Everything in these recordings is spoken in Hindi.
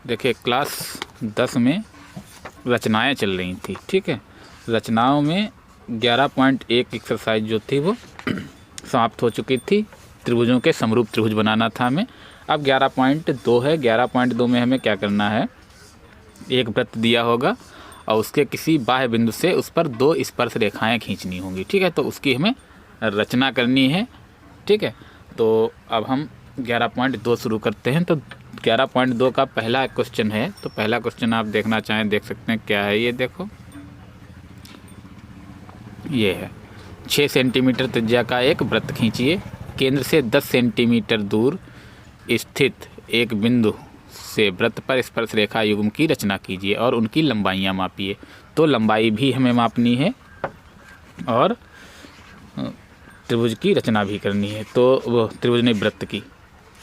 देखिए क्लास 10 में रचनाएं चल रही थी, ठीक है। रचनाओं में 11.1 एक्सरसाइज जो थी वो समाप्त हो चुकी थी। त्रिभुजों के समरूप त्रिभुज बनाना था हमें। अब 11.2 है। 11.2 में हमें क्या करना है, एक वृत्त दिया होगा और उसके किसी बाह्य बिंदु से उस पर 2 स्पर्श रेखाएं खींचनी होंगी, ठीक है। तो उसकी हमें रचना करनी है, ठीक है। तो अब हम 11.2 शुरू करते हैं। तो 11.2 का पहला क्वेश्चन है। तो पहला क्वेश्चन आप देखना चाहें देख सकते हैं, क्या है ये देखो, ये है 6 सेंटीमीटर त्रिज्या का एक वृत्त खींचिए। केंद्र से 10 सेंटीमीटर दूर स्थित एक बिंदु से वृत्त पर स्पर्श रेखा युग्म की रचना कीजिए और उनकी लंबाइयाँ मापिए। तो लंबाई भी हमें मापनी है और त्रिभुज की रचना भी करनी है। तो वो त्रिभुज नहीं, वृत्त की।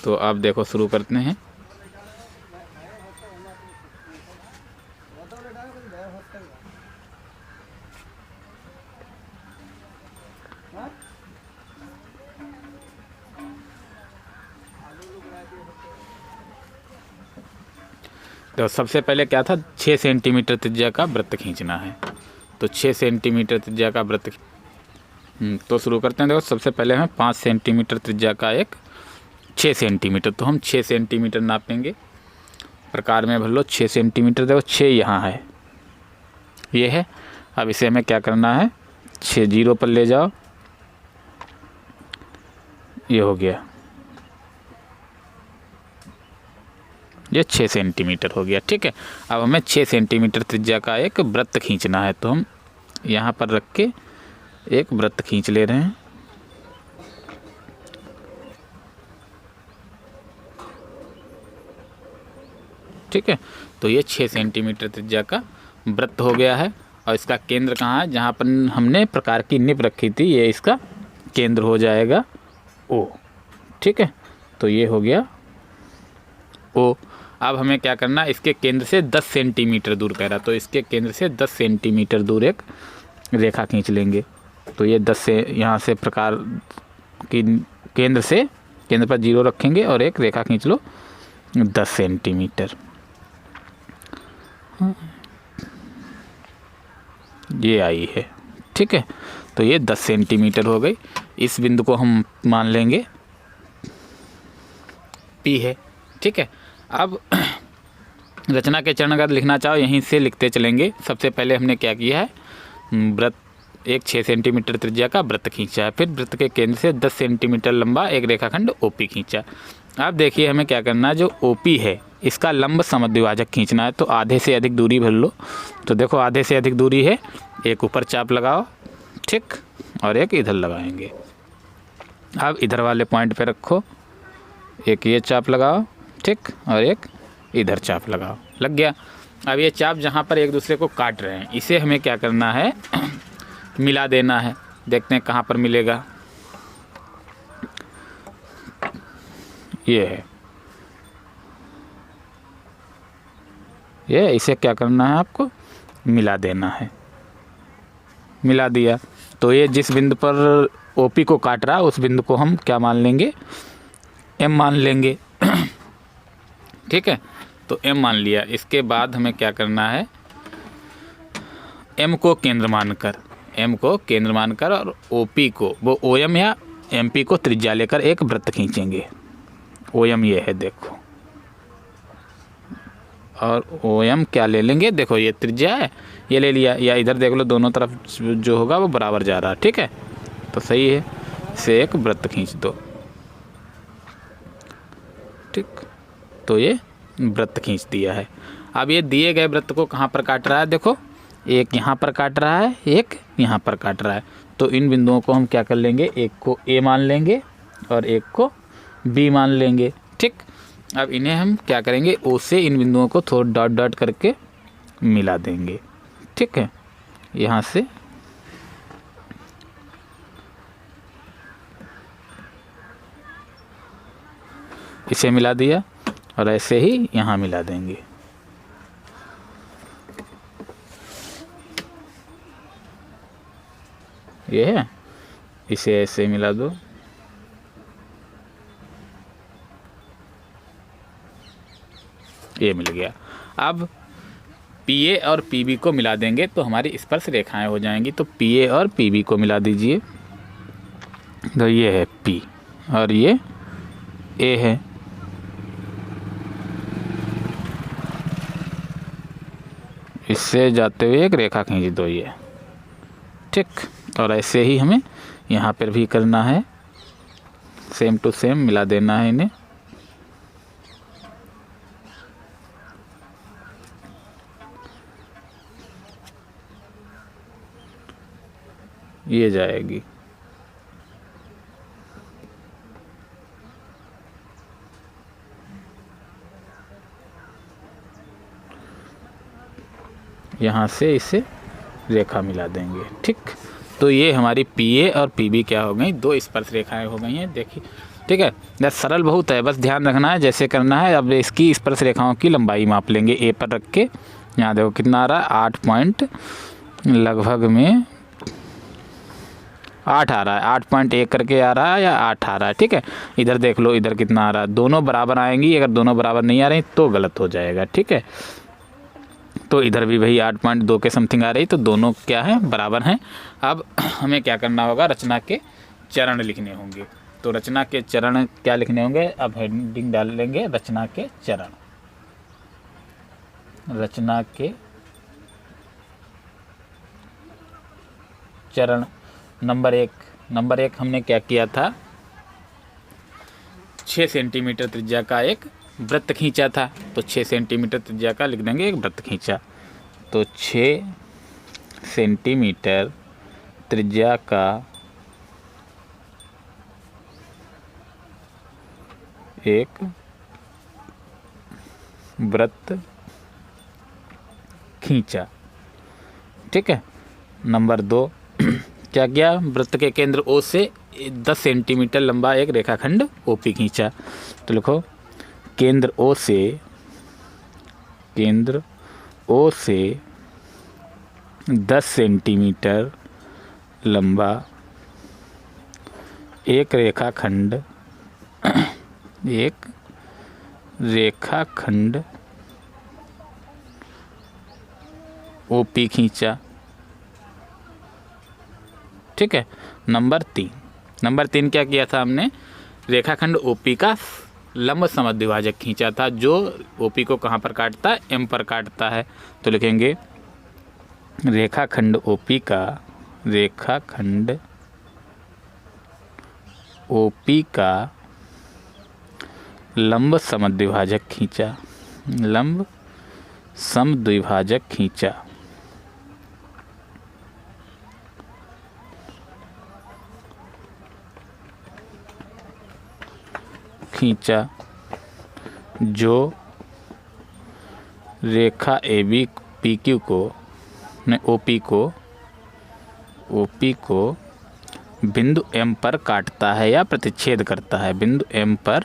तो आप देखो शुरू करते हैं। तो सबसे पहले क्या था, 6 सेंटीमीटर त्रिज्या का वृत्त खींचना है। तो 6 सेंटीमीटर त्रिज्या का वृत्त तो शुरू करते हैं। देखो सबसे पहले हमें 5 सेंटीमीटर त्रिज्या का एक 6 सेंटीमीटर, तो हम 6 सेंटीमीटर नापेंगे। प्रकार में भर लो 6 सेंटीमीटर। देखो 6 यहाँ है, ये है। अब इसे हमें क्या करना है, 6 जीरो पर ले जाओ, ये हो गया, ये 6 सेंटीमीटर हो गया, ठीक है। अब हमें 6 सेंटीमीटर त्रिज्या का एक वृत्त खींचना है। तो हम यहाँ पर रख के एक वृत्त खींच ले रहे हैं, ठीक है। तो ये 6 सेंटीमीटर त्रिज्या का वृत्त हो गया है। और इसका केंद्र कहाँ है, जहाँ पर हमने प्रकार की निप रखी थी, ये इसका केंद्र हो जाएगा ओ, ठीक है। तो ये हो गया ओ। अब हमें क्या करना है, इसके केंद्र से 10 सेंटीमीटर दूर कह रहा, तो इसके केंद्र से 10 सेंटीमीटर दूर एक रेखा खींच लेंगे। तो ये 10 से यहाँ से प्रकार की केंद्र से, केंद्र पर जीरो रखेंगे और एक रेखा खींच लो 10 सेंटीमीटर, ये आई है, ठीक है। तो ये 10 सेंटीमीटर हो गई। इस बिंदु को हम मान लेंगे P है, ठीक है। अब रचना के चरण अगर लिखना चाहो यहीं से लिखते चलेंगे। सबसे पहले हमने क्या किया है, वृत्त एक 6 सेंटीमीटर त्रिज्या का वृत्त खींचा है। फिर वृत्त के केंद्र से 10 सेंटीमीटर लंबा एक रेखाखंड OP खींचा। अब देखिए हमें क्या करना है, जो OP है इसका लंब समद्विभाजक खींचना है। तो आधे से अधिक दूरी भर लो। तो देखो आधे से अधिक दूरी है, एक ऊपर चाप लगाओ, ठीक, और एक इधर लगाएंगे। अब इधर वाले पॉइंट पे रखो, एक ये चाप लगाओ, ठीक, और एक इधर चाप लगाओ, लग गया। अब ये चाप जहाँ पर एक दूसरे को काट रहे हैं, इसे हमें क्या करना है, मिला देना है। देखते हैं कहाँ पर मिलेगा, ये है, ये इसे क्या करना है, आपको मिला देना है। मिला दिया तो ये जिस बिंदु पर OP को काट रहा है उस बिंदु को हम क्या मान लेंगे, M मान लेंगे, ठीक है। तो M मान लिया। इसके बाद हमें क्या करना है, M को केंद्र मानकर, M को केंद्र मानकर और OP को, वो OM या MP को त्रिज्या लेकर एक वृत्त खींचेंगे। OM ये है देखो, और OM क्या ले लेंगे, देखो ये त्रिज्या है, ये ले लिया। या इधर देख लो, दोनों तरफ जो होगा वो बराबर जा रहा है, ठीक है। तो सही है, इसे एक वृत्त खींच दो, ठीक। तो ये वृत्त खींच दिया है। अब ये दिए गए वृत्त को कहाँ पर काट रहा है, देखो एक यहाँ पर काट रहा है, एक यहाँ पर काट रहा है। तो इन बिंदुओं को हम क्या कर लेंगे, एक को A मान लेंगे और एक को B मान लेंगे, ठीक। अब इन्हें हम क्या करेंगे, O से इन बिंदुओं को थोड़ा डॉट डॉट करके मिला देंगे, ठीक है। यहाँ से इसे मिला दिया और ऐसे ही यहाँ मिला देंगे। ये है, इसे ऐसे मिला दो, ये मिल गया। अब पी ए और पी बी को मिला देंगे तो हमारी स्पर्श रेखाएं हो जाएंगी। तो पी ए और पी बी को मिला दीजिए, तो ये है पी और ये ए है। इससे जाते हुए एक रेखा खींच दो ये, ठीक। और ऐसे ही हमें यहाँ पर भी करना है, सेम टू सेम मिला देना है इन्हें। ये जाएगी, यहाँ से इसे रेखा मिला देंगे, ठीक। तो ये हमारी पी ए और पी बी क्या हो गई, दो स्पर्श रेखाएं हो गई हैं, देखिए, ठीक है। यह सरल बहुत है, बस ध्यान रखना है जैसे करना है। अब इसकी स्पर्श रेखाओं की लंबाई माप लेंगे ए पर रख के। यहाँ देखो कितना आ रहा है, 8 पॉइंट लगभग में 8 आ रहा है, 8.1 करके आ रहा है या 8 आ रहा है, ठीक है। इधर देख लो, इधर कितना आ रहा है, दोनों बराबर आएंगी। अगर दोनों बराबर नहीं आ रही तो गलत हो जाएगा, ठीक है। तो इधर भी भाई 8.2 के समथिंग आ रही, तो दोनों क्या है, बराबर हैं। अब हमें क्या करना होगा, रचना के चरण लिखने होंगे। तो रचना के चरण क्या लिखने होंगे, अब हेडिंग डाल लेंगे रचना के चरण। रचना के चरण नंबर एक हमने क्या किया था, 6 सेंटीमीटर त्रिज्या का एक वृत्त खींचा था। तो 6 सेंटीमीटर त्रिज्या का लिख देंगे एक वृत्त खींचा। तो 6 सेंटीमीटर त्रिज्या का एक वृत्त खींचा, ठीक है। नंबर 2 क्या किया, वृत्त के केंद्र ओ से 10 सेंटीमीटर लंबा एक रेखाखंड ओपी खींचा। तो लिखो केंद्र ओ से 10 सेंटीमीटर लंबा एक रेखाखंड ओपी खींचा, ठीक है। नंबर 3 क्या किया था हमने, रेखाखंड ओपी का लंब समद्विभाजक खींचा था, जो ओपी को कहाँ पर काटता है, एम पर काटता है। तो लिखेंगे रेखाखंड ओपी का लंब समद्विभाजक खींचा, जो रेखा ए बी पी क्यू को ओपी को बिंदु एम पर काटता है या प्रतिच्छेद करता है, बिंदु एम पर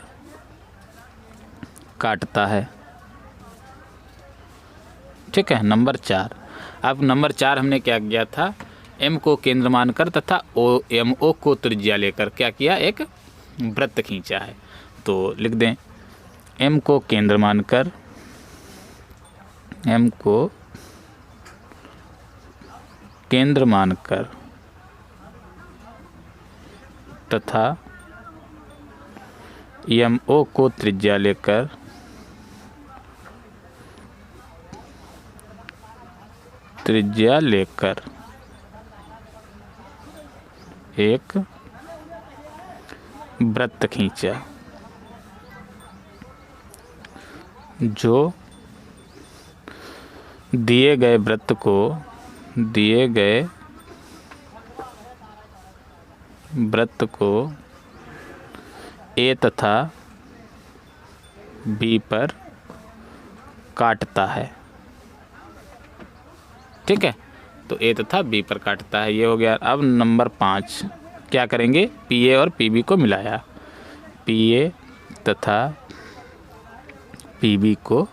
काटता है, ठीक है। नंबर 4, अब नंबर 4 हमने क्या किया था, एम को केंद्र मानकर तथा एम ओ को त्रिज्या लेकर क्या किया, एक वृत्त खींचा है। तो लिख दें एम को केंद्र मानकर तथा एम ओ को त्रिज्या लेकर एक वृत्त खींचा, जो दिए गए वृत्त को ए तथा बी पर काटता है, ठीक है। तो ए तथा बी पर काटता है, ये हो गया। अब नंबर 5 क्या करेंगे, पी ए और पी बी को मिलाया, पी ए तथा पी बी को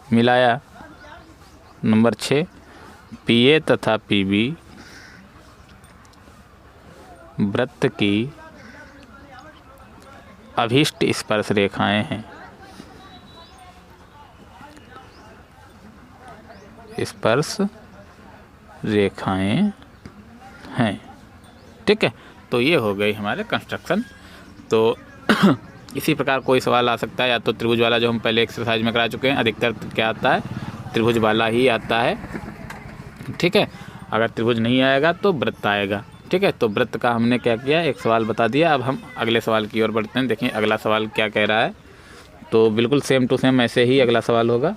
मिलाया। नंबर 6 पी ए तथा पी बी वृत्त की अभीष्ट स्पर्श रेखाएं हैं। स्पर्श रेखाएं हैं, ठीक है। तो ये हो गई हमारे कंस्ट्रक्शन। तो इसी प्रकार कोई सवाल आ सकता है, या तो त्रिभुज वाला जो हम पहले एक्सरसाइज में करा चुके हैं, अधिकतर क्या आता है, त्रिभुज वाला ही आता है, ठीक है। अगर त्रिभुज नहीं आएगा तो वृत्त आएगा, ठीक है। तो वृत्त का हमने क्या किया, एक सवाल बता दिया। अब हम अगले सवाल की ओर बढ़ते हैं। देखिए अगला सवाल क्या कह रहा है। तो बिल्कुल सेम टू सेम ऐसे ही अगला सवाल होगा।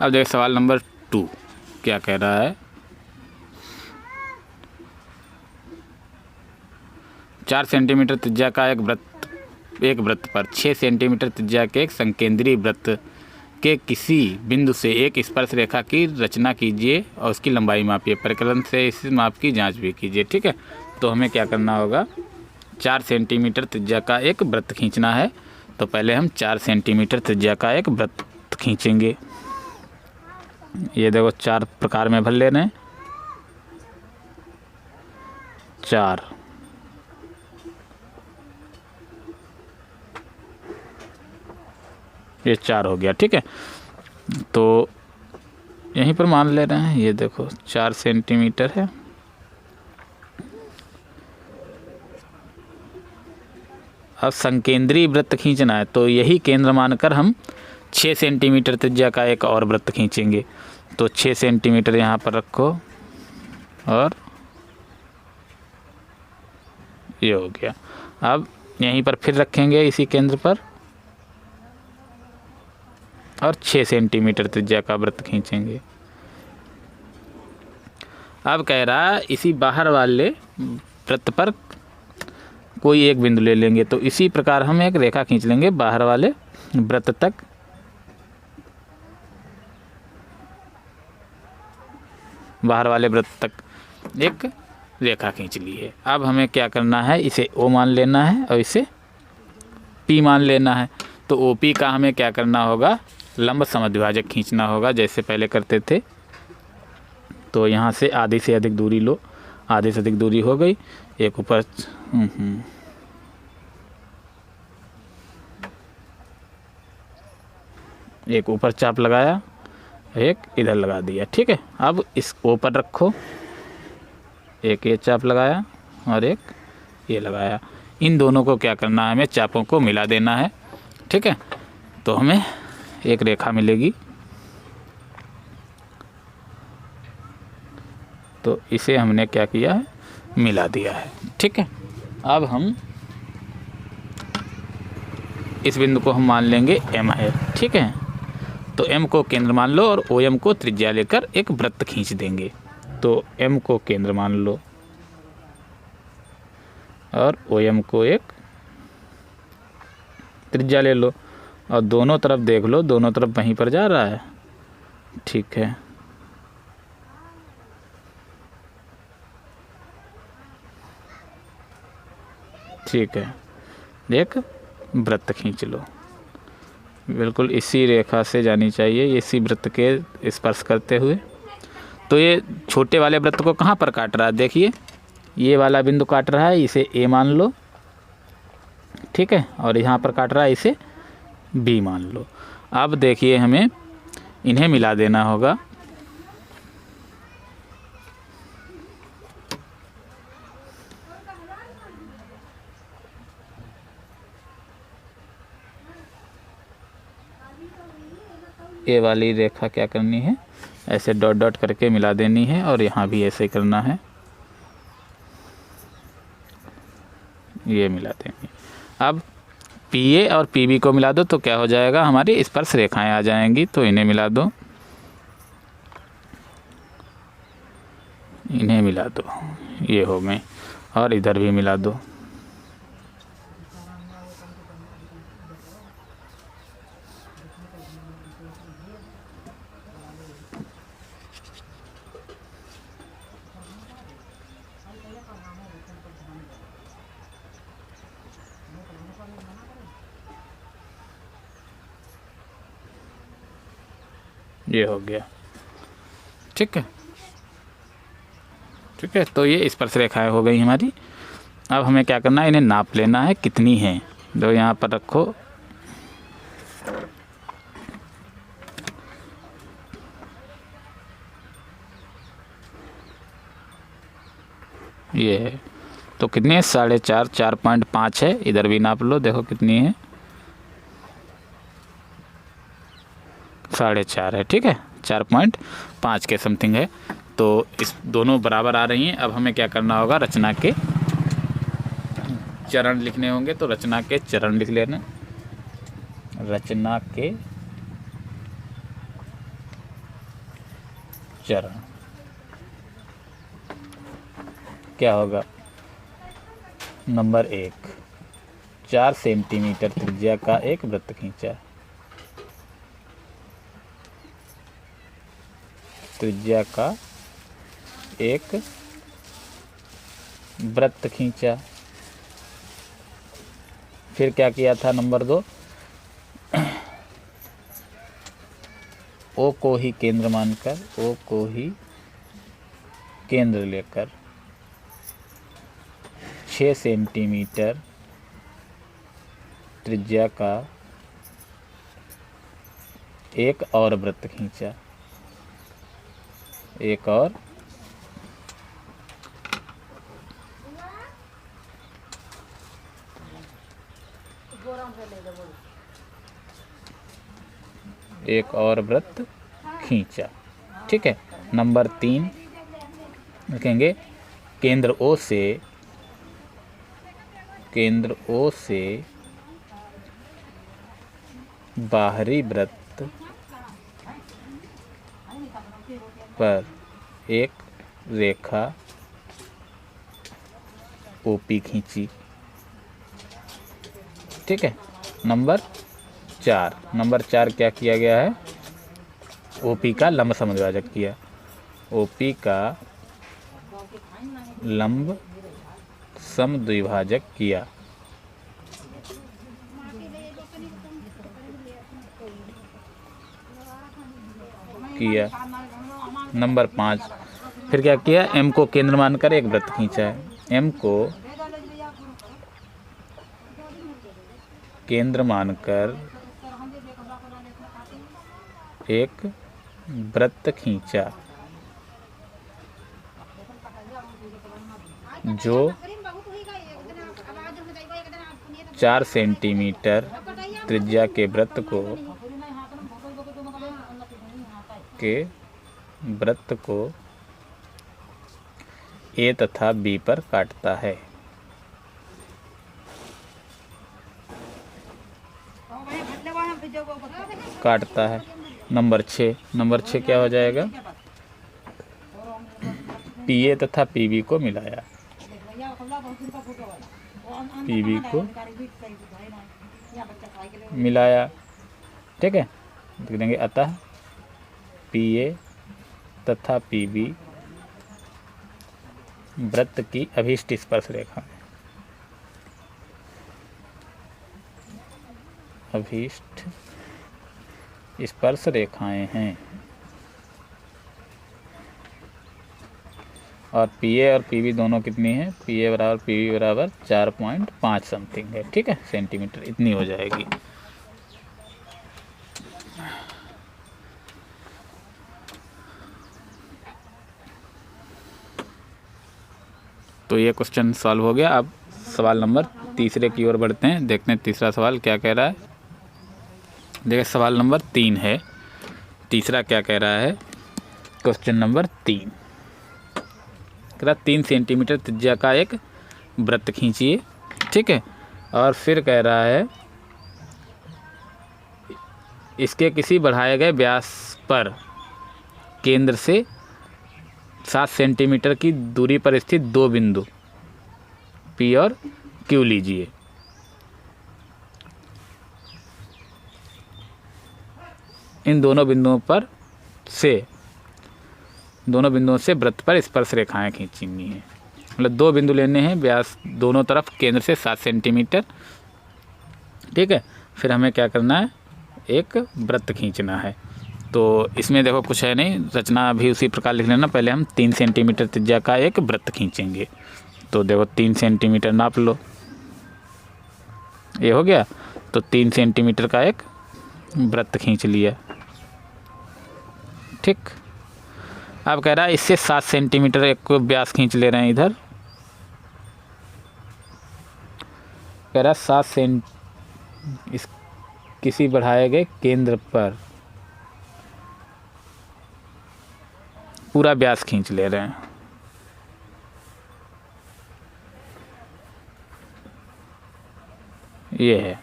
अब देखिए सवाल नंबर 2 क्या कह रहा है। 4 सेंटीमीटर त्रिज्या का एक वृत्त पर 6 सेंटीमीटर त्रिज्या के एक संकेंद्रीय वृत्त के किसी बिंदु से एक स्पर्श रेखा की रचना कीजिए और उसकी लंबाई मापिए। प्रकलन से इस माप की जांच भी कीजिए, ठीक है। तो हमें क्या करना होगा, 4 सेंटीमीटर त्रिज्या का एक वृत्त खींचना है। तो पहले हम 4 सेंटीमीटर त्रिज्या का एक वृत्त खींचेंगे। ये देखो 4 प्रकार में भर ले रहे हैं। 4 ये 4 हो गया, ठीक है। तो यहीं पर मान ले रहे हैं, ये देखो 4 सेंटीमीटर है। अब संकेंद्रीय वृत्त खींचना है, तो यही केंद्र मानकर हम 6 सेंटीमीटर त्रिज्या का एक और वृत्त खींचेंगे। तो 6 सेंटीमीटर यहाँ पर रखो और ये हो गया। अब यहीं पर फिर रखेंगे इसी केंद्र पर और 6 सेंटीमीटर त्रिज्या का वृत्त खींचेंगे। अब कह रहा है इसी बाहर वाले वृत्त पर कोई एक बिंदु ले लेंगे। तो इसी प्रकार हम एक रेखा खींच लेंगे बाहर वाले वृत्त तक। बाहर वाले वृत्त तक एक रेखा खींच ली है। अब हमें क्या करना है, इसे O मान लेना है और इसे P मान लेना है। तो OP का हमें क्या करना होगा, लंब समद्विभाजक खींचना होगा, जैसे पहले करते थे। तो यहाँ से आधी से अधिक दूरी लो, आधी से अधिक दूरी हो गई। एक ऊपर एक ऊपर चाप लगाया, एक इधर लगा दिया, ठीक है। अब इस ऊपर रखो, एक ये चाप लगाया और एक ये लगाया। इन दोनों को क्या करना है, हमें चापों को मिला देना है, ठीक है। तो हमें एक रेखा मिलेगी। तो इसे हमने क्या किया है, मिला दिया है, ठीक है। अब हम इस बिंदु को हम मान लेंगे M है, ठीक है। तो M को केंद्र मान लो और OM को त्रिज्या लेकर एक वृत्त खींच देंगे। तो M को केंद्र मान लो और OM को एक त्रिज्या ले लो और दोनों तरफ देख लो, दोनों तरफ वहीं पर जा रहा है, ठीक है। ठीक है, एक वृत्त खींच लो, बिल्कुल इसी रेखा से जानी चाहिए, इसी वृत्त के स्पर्श करते हुए। तो ये छोटे वाले वृत्त को कहाँ पर काट रहा है, देखिए ये वाला बिंदु काट रहा है, इसे A मान लो, ठीक है। और यहाँ पर काट रहा है, इसे B मान लो। अब देखिए हमें इन्हें मिला देना होगा। ये वाली रेखा क्या करनी है, ऐसे डॉट डॉट करके मिला देनी है और यहाँ भी ऐसे करना है, ये मिला देंगे। अब PA और PB को मिला दो तो क्या हो जाएगा, हमारी स्पर्श रेखाएं आ जाएंगी। तो इन्हें मिला दो, इन्हें मिला दो, ये हो गए। और इधर भी मिला दो, ये हो गया। ठीक है, ठीक है। तो ये स्पर्श रेखाएं हो गई हमारी। अब हमें क्या करना है, इन्हें नाप लेना है कितनी है। जो यहाँ पर रखो, ये है। तो कितनी है, 4.5, 4.5 है। इधर भी नाप लो, देखो कितनी है, 4.5 है। ठीक है, 4.5 के समथिंग है। तो इस दोनों बराबर आ रही हैं। अब हमें क्या करना होगा, रचना के चरण लिखने होंगे। तो रचना के चरण लिख लेना। रचना के चरण क्या होगा, नंबर 1, 4 सेंटीमीटर त्रिज्या का एक वृत्त खींचा। त्रिज्या का एक वृत्त खींचा। फिर क्या किया था, नंबर 2, ओ को ही केंद्र मानकर, ओ को ही केंद्र लेकर 6 सेंटीमीटर त्रिज्या का एक और वृत्त खींचा। एक और वृत्त खींचा। ठीक है। नंबर 3 लिखेंगे, केंद्र ओ से बाहरी वृत्त पर एक रेखा ओपी खींची। ठीक है। नंबर 4 क्या किया गया है, ओपी का लंब समद्विभाजक किया। ओपी का लंब समद्विभाजक किया। नंबर 5, फिर क्या किया, एम को केंद्र मानकर एक वृत्त खींचा है। एम को केंद्र मानकर एक वृत्त खींचा जो 4 सेंटीमीटर त्रिज्या के वृत्त को ए तथा बी पर काटता है। नंबर 6 क्या हो जाएगा, पीए तथा पीबी को मिलाया। ठीक है, लिख देंगे, अतः पीए तथा पीबी वृत्त की अभीष्ट स्पर्श रेखा है। अभीष्ट स्पर्श रेखाएं हैं। और पीए और पीबी दोनों कितनी है, पीए बराबर पीबी बराबर 4.5 समथिंग है। ठीक है, सेंटीमीटर इतनी हो जाएगी। तो ये क्वेश्चन सॉल्व हो गया। अब सवाल नंबर 3 की ओर बढ़ते हैं, देखते हैं तीसरा सवाल क्या कह रहा है। देखिए सवाल नंबर 3 है, तीसरा क्या कह रहा है, क्वेश्चन नंबर 3 कह रहा 3 सेंटीमीटर त्रिज्या का एक वृत्त खींचिए। ठीक है, और फिर कह रहा है इसके किसी बढ़ाए गए व्यास पर केंद्र से 7 सेंटीमीटर की दूरी पर स्थित 2 बिंदु P और Q लीजिए। इन दोनों बिंदुओं से वृत्त पर स्पर्श रेखाएं खींचनी है। मतलब 2 बिंदु लेने हैं, व्यास दोनों तरफ, केंद्र से 7 सेंटीमीटर। ठीक है, फिर हमें क्या करना है, एक वृत्त खींचना है। तो इसमें देखो कुछ है नहीं, रचना भी उसी प्रकार लिख लेना। पहले हम 3 सेंटीमीटर त्रिज्या का एक वृत्त खींचेंगे। तो देखो 3 सेंटीमीटर नाप लो, ये हो गया। तो 3 सेंटीमीटर का एक वृत्त खींच लिया, ठीक। अब कह रहा है इससे 7 सेंटीमीटर एक व्यास खींच ले रहे हैं इधर। कह रहा 7 सेंट इस किसी बढ़ाए गए केंद्र पर पूरा व्यास खींच ले रहे हैं। ये है,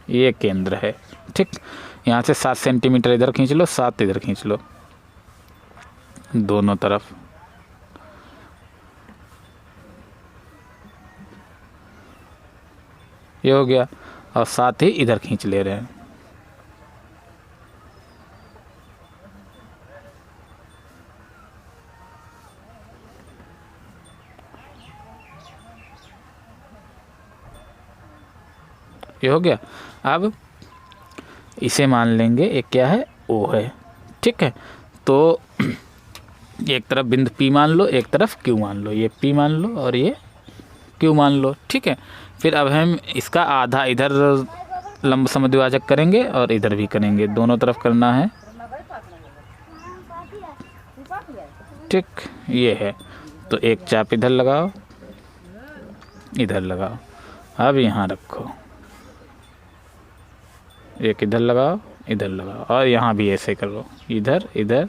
ये केंद्र है, ठीक। यहाँ से 7 सेंटीमीटर इधर खींच लो, 7 इधर खींच लो, दोनों तरफ। ये हो गया, और 7 ही इधर खींच ले रहे हैं। ये हो गया। अब इसे मान लेंगे एक क्या है, ओ है, ठीक है। तो एक तरफ बिंदु P मान लो, एक तरफ Q मान लो, ये P मान लो और ये Q मान लो, ठीक है। फिर अब हम इसका आधा इधर लंब समद्विभाजक करेंगे और इधर भी करेंगे, दोनों तरफ करना है, ठीक। ये है, तो एक चाप इधर लगाओ, इधर लगाओ। अब यहाँ रखो, एक इधर लगाओ, इधर लगाओ, और यहाँ भी ऐसे करो, इधर इधर,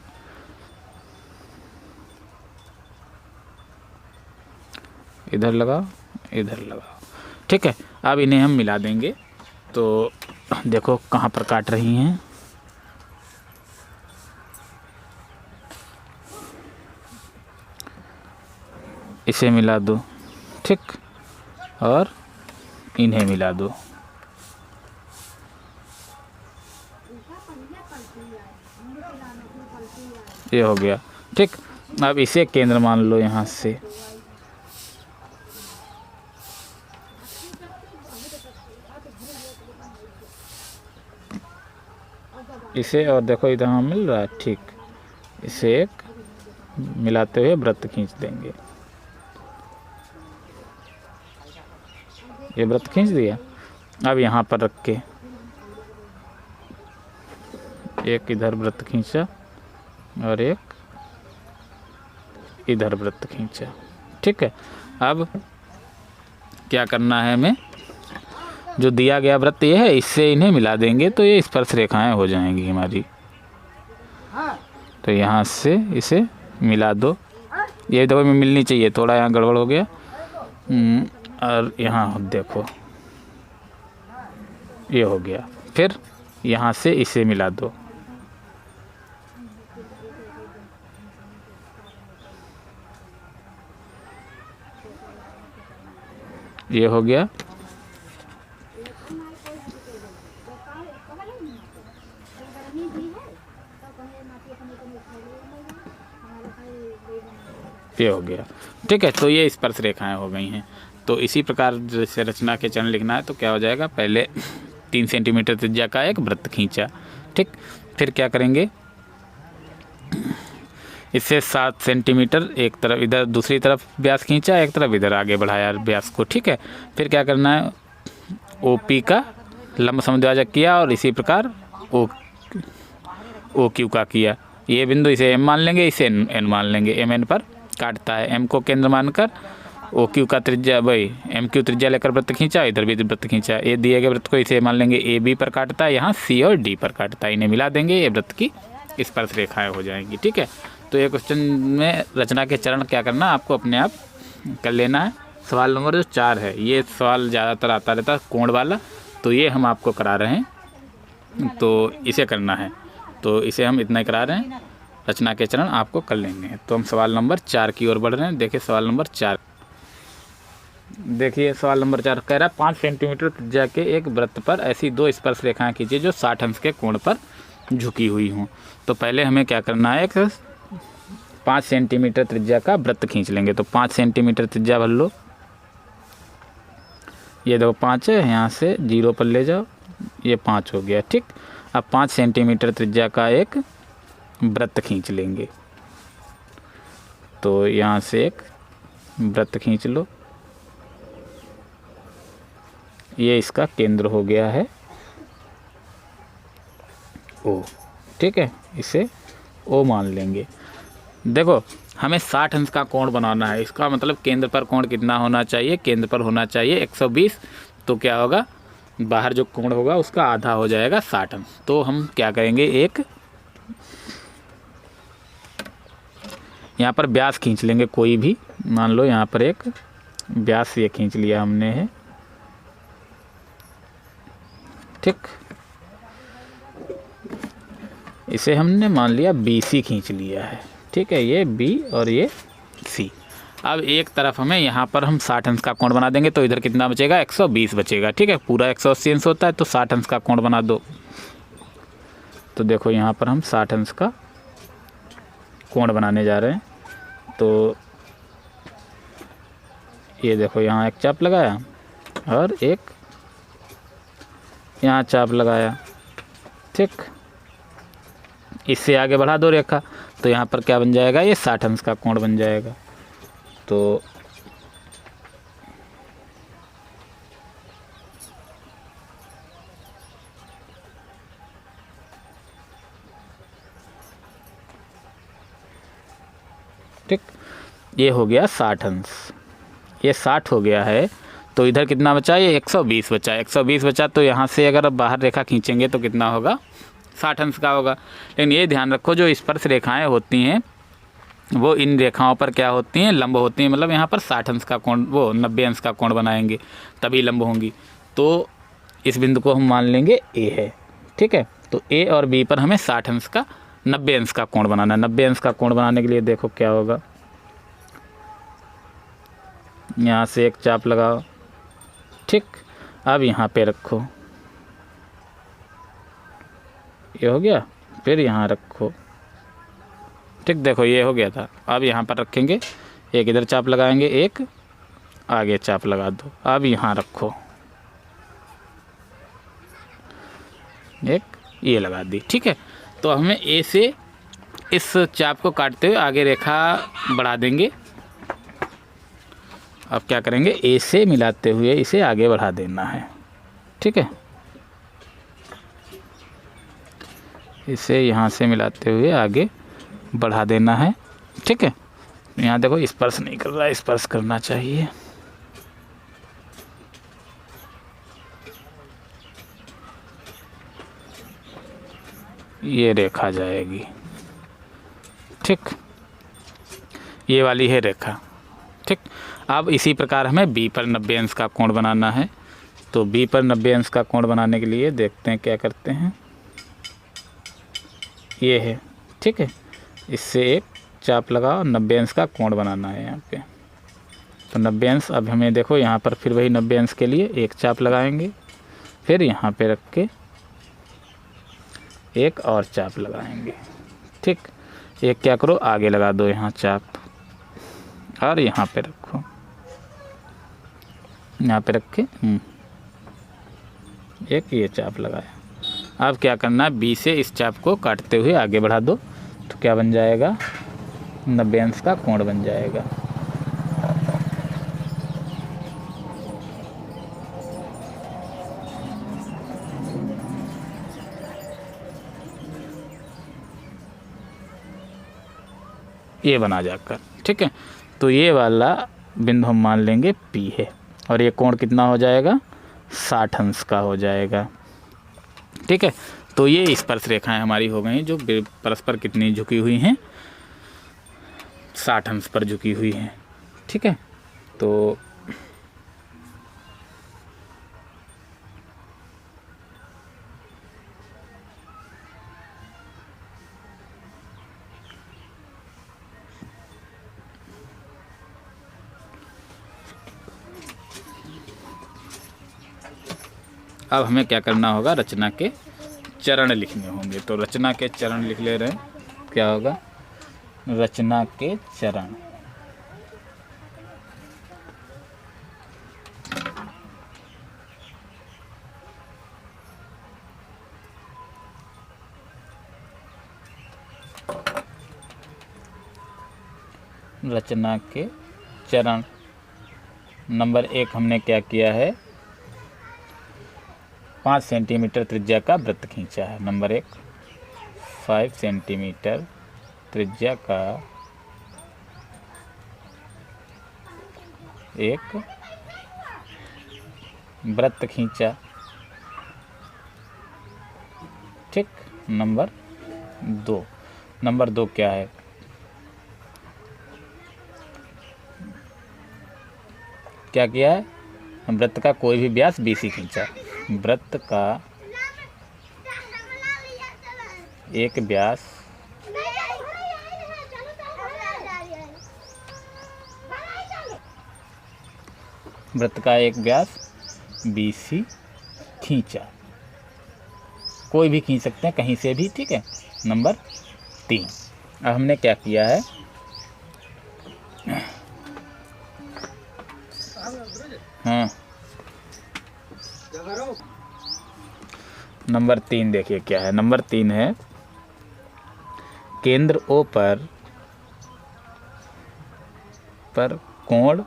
इधर लगाओ, इधर लगाओ, ठीक है। अब इन्हें हम मिला देंगे। तो देखो कहाँ पर काट रही हैं, इसे मिला दो, ठीक, और इन्हें मिला दो। ये हो गया, ठीक। अब इसे केंद्र मान लो यहाँ से, इसे, और देखो इधर हम मिल रहा है, ठीक। इसे एक मिलाते हुए वृत्त खींच देंगे, ये वृत्त खींच दिया। अब यहाँ पर रख के एक इधर वृत्त खींचा और एक इधर वृत्त खींचा, ठीक है। अब क्या करना है हमें, जो दिया गया वृत्त ये है, इससे इन्हें मिला देंगे तो ये स्पर्श रेखाएं हो जाएंगी हमारी। तो यहाँ से इसे मिला दो, ये दो में मिलनी चाहिए, थोड़ा यहाँ गड़बड़ हो गया। और यहाँ देखो ये हो गया। फिर यहाँ से इसे मिला दो, ये हो गया। ये हो गया, ठीक है। तो ये स्पर्श रेखाएं हो गई हैं। तो इसी प्रकार जैसे रचना के चरण लिखना है तो क्या हो जाएगा, पहले 3 सेंटीमीटर त्रिज्या का एक वृत्त खींचा, ठीक। फिर क्या करेंगे, इससे 7 सेंटीमीटर एक तरफ इधर दूसरी तरफ व्यास खींचा, एक तरफ इधर आगे बढ़ाया व्यास को, ठीक है। फिर क्या करना है, OP का लंब समद्विभाजक किया और इसी प्रकार OQ का किया। ये बिंदु इसे M मान लेंगे, इसे N मान लेंगे, MN पर काटता है। M को केंद्र मानकर OQ का त्रिज्या भाई MQ त्रिज्या लेकर वृत्त खींचा, इधर भी वृत्त खींचा। ये दिए गए वृत्त को इसे मान लेंगे AB पर काटता है, यहाँ C और D पर काटता है। इन्हें मिला देंगे, ये वृत्त की स्पर्श रेखाएं हो जाएंगी, ठीक है। तो ये क्वेश्चन में रचना के चरण क्या करना आपको अपने आप कर लेना है। सवाल नंबर जो 4 है, ये सवाल ज़्यादातर आता रहता है कोण वाला, तो ये हम आपको करा रहे हैं, तो इसे करना है। तो इसे हम इतना ही करा रहे हैं, रचना के चरण आपको कर लेंगे। तो हम सवाल नंबर 4 की ओर बढ़ रहे हैं। देखिए सवाल नंबर 4, देखिए सवाल नंबर 4 कह रहा है 5 सेंटीमीटर त्रिज्या के एक वृत्त पर ऐसी 2 स्पर्श रेखाएं खींचिए जो 60 अंश के कोण पर झुकी हुई हों। तो पहले हमें क्या करना है, 5 सेंटीमीटर त्रिज्या का वृत्त खींच लेंगे। तो 5 सेंटीमीटर त्रिज्या भर लो, ये देखो 5 है, यहाँ से 0 पर ले जाओ, ये 5 हो गया, ठीक। अब 5 सेंटीमीटर त्रिज्या का एक वृत्त खींच लेंगे। तो यहाँ से एक वृत्त खींच लो, ये इसका केंद्र हो गया है ओ, ठीक है, इसे ओ मान लेंगे। देखो हमें 60 अंश का कोण बनाना है, इसका मतलब केंद्र पर कोण कितना होना चाहिए, केंद्र पर होना चाहिए 120। तो क्या होगा, बाहर जो कोण होगा उसका आधा हो जाएगा 60 अंश। तो हम क्या करेंगे, एक यहाँ पर व्यास खींच लेंगे कोई भी, मान लो यहाँ पर एक व्यास ये खींच लिया हमने है, ठीक। इसे हमने मान लिया BC खींच लिया है, ठीक है, ये B और ये C। अब एक तरफ हमें यहाँ पर हम 60 अंश का कोण बना देंगे, तो इधर कितना बचेगा, 120 बचेगा, ठीक है। पूरा 180 अंश होता है, तो 60 अंश का कोण बना दो। तो देखो यहाँ पर हम 60 अंश का कोण बनाने जा रहे हैं। तो ये देखो यहाँ एक चाप लगाया और एक यहाँ चाप लगाया, ठीक। इससे आगे बढ़ा दो रेखा, तो यहाँ पर क्या बन जाएगा, ये 60 अंश का कोण बन जाएगा। तो ठीक, ये हो गया 60 अंश, ये 60 हो गया है। तो इधर कितना बचा, ये 120 बचा, 120 बचा। तो यहाँ से अगर बाहर रेखा खींचेंगे तो कितना होगा, 60 अंश का होगा। लेकिन ये ध्यान रखो, जो स्पर्श रेखाएं होती हैं वो इन रेखाओं पर क्या होती हैं, लंब होती हैं। मतलब यहाँ पर 60 अंश का कोण, वो 90 अंश का कोण बनाएंगे तभी लंब होंगी। तो इस बिंदु को हम मान लेंगे A है, ठीक है। तो A और B पर हमें 60 अंश का 90 अंश का कोण बनाना है। 90 अंश का कोण बनाने के लिए देखो क्या होगा, यहाँ से एक चाप लगाओ, ठीक। अब यहाँ पे रखो, ये हो गया, फिर यहाँ रखो, ठीक। देखो ये हो गया था। अब यहाँ पर रखेंगे, एक इधर चाप लगाएंगे, एक आगे चाप लगा दो। अब यहाँ रखो, एक ये लगा दी, ठीक है। तो हमें A से इस चाप को काटते हुए आगे रेखा बढ़ा देंगे। अब क्या करेंगे, A से मिलाते हुए इसे आगे बढ़ा देना है, ठीक है। इसे यहाँ से मिलाते हुए आगे बढ़ा देना है, ठीक है। यहाँ देखो स्पर्श नहीं कर रहा है, स्पर्श करना चाहिए। ये रेखा जाएगी, ठीक, ये वाली है रेखा, ठीक। अब इसी प्रकार हमें B पर 90 अंश का कोण बनाना है। तो B पर 90 अंश का कोण बनाने के लिए देखते हैं क्या करते हैं, ये है, ठीक है। इससे एक चाप लगाओ, 90 अंश का कोण बनाना है यहाँ पे। तो 90 अंश, अब हमें देखो यहाँ पर फिर वही 90 अंश के लिए एक चाप लगाएंगे, फिर यहाँ पे रख के एक और चाप लगाएंगे, ठीक। एक क्या करो, आगे लगा दो यहाँ चाप, और यहाँ पे रखो, यहाँ पे रख के एक ये चाप लगाया। अब क्या करना है, B से इस चाप को काटते हुए आगे बढ़ा दो। तो क्या बन जाएगा, 90 अंश का कोण बन जाएगा। ये बना जाकर, ठीक है। तो ये वाला बिंदु हम मान लेंगे P है, और ये कोण कितना हो जाएगा, 60 अंश का हो जाएगा, ठीक है। तो ये स्पर्श रेखाएं हमारी हो गई जो परस्पर कितनी झुकी हुई हैं, 60 अंश पर झुकी हुई हैं, ठीक है। तो अब हमें क्या करना होगा, रचना के चरण लिखने होंगे। तो रचना के चरण लिख ले रहे हैं, क्या होगा, रचना के चरण। रचना के चरण। नंबर 1 हमने क्या किया है, 5 सेंटीमीटर त्रिज्या का वृत्त खींचा है। नंबर 1 5 सेंटीमीटर त्रिज्या का एक वृत्त खींचा। ठीक। नंबर 2 क्या है, क्या किया है, वृत्त का कोई भी व्यास BC खींचा। वृत्त का एक व्यास BC खींचा। कोई भी खींच सकते हैं कहीं से भी, ठीक है। नंबर 3, अब हमने क्या किया है, हाँ नंबर 3 देखिए क्या है। नंबर 3 है, केंद्र O पर कोण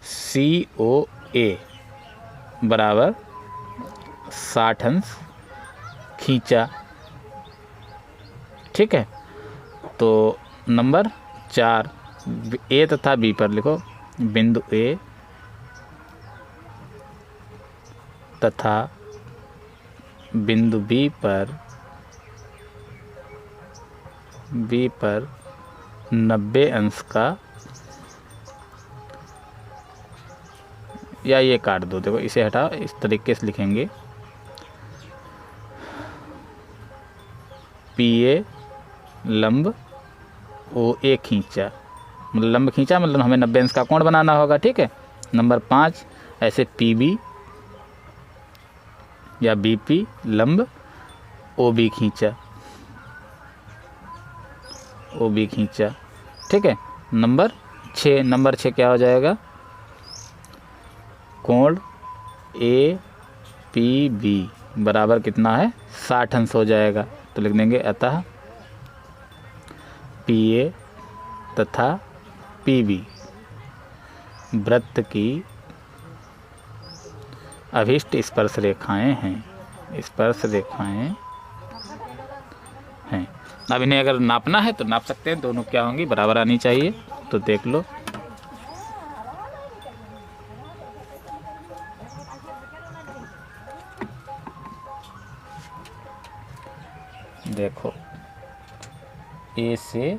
COA बराबर 60 अंश खींचा। ठीक है। तो नंबर 4 A तथा B पर लिखो, बिंदु A तथा बिंदु B पर 90 अंश का, या ये काट दो, देखो इसे हटा, इस तरीके से लिखेंगे, PA लंब OA खींचा। मतलब लंब खींचा मतलब हमें 90 अंश का कोण बनाना होगा। ठीक है। नंबर 5 ऐसे PB या BP लंब OB खींचा। ठीक है। नंबर 6 क्या हो जाएगा, कोण APB बराबर कितना है, 60 अंश हो जाएगा। तो लिख देंगे, अतः PA तथा PB वृत्त की अभिष्ट स्पर्श रेखाएं हैं। अब इन्हें अगर नापना है तो नाप सकते हैं, दोनों क्या होंगी, बराबर आनी चाहिए। तो देख लो, देखो A से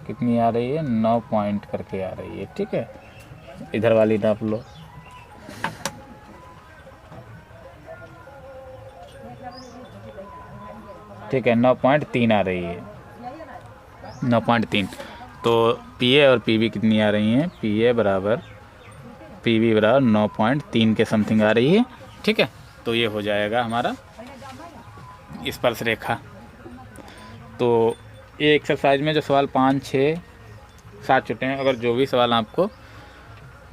कितनी आ रही है, 9 पॉइंट करके आ रही है। ठीक है। इधर वाली नाप लो, ठीक है, 9.3 आ रही है, 9.3। तो PA और PB कितनी आ रही हैं, PB बराबर 9.3 के समथिंग आ रही है। ठीक है। तो ये हो जाएगा हमारा स्पर्श रेखा। तो ये एक्सरसाइज में जो सवाल 5, 6, 7 छुट्टे हैं, अगर जो भी सवाल आपको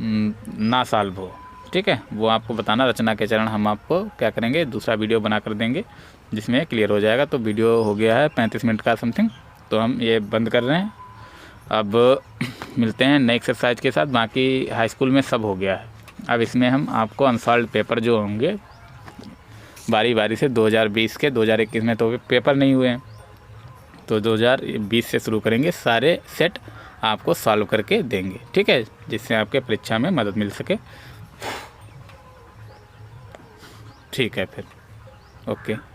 ना सॉल्व हो, ठीक है, वो आपको बताना। रचना के चरण हम आपको क्या करेंगे, दूसरा वीडियो बना कर देंगे जिसमें क्लियर हो जाएगा। तो वीडियो हो गया है 35 मिनट का समथिंग, तो हम ये बंद कर रहे हैं। अब मिलते हैं नए एक्सरसाइज के साथ। बाकी हाई स्कूल में सब हो गया है। अब इसमें हम आपको अनसॉल्व पेपर जो होंगे बारी बारी से, 2020 के 2021 में तो पेपर नहीं हुए हैं, तो 2020 से शुरू करेंगे, सारे सेट आपको सॉल्व करके देंगे। ठीक है, जिससे आपके परीक्षा में मदद मिल सके। ठीक है फिर, ओके।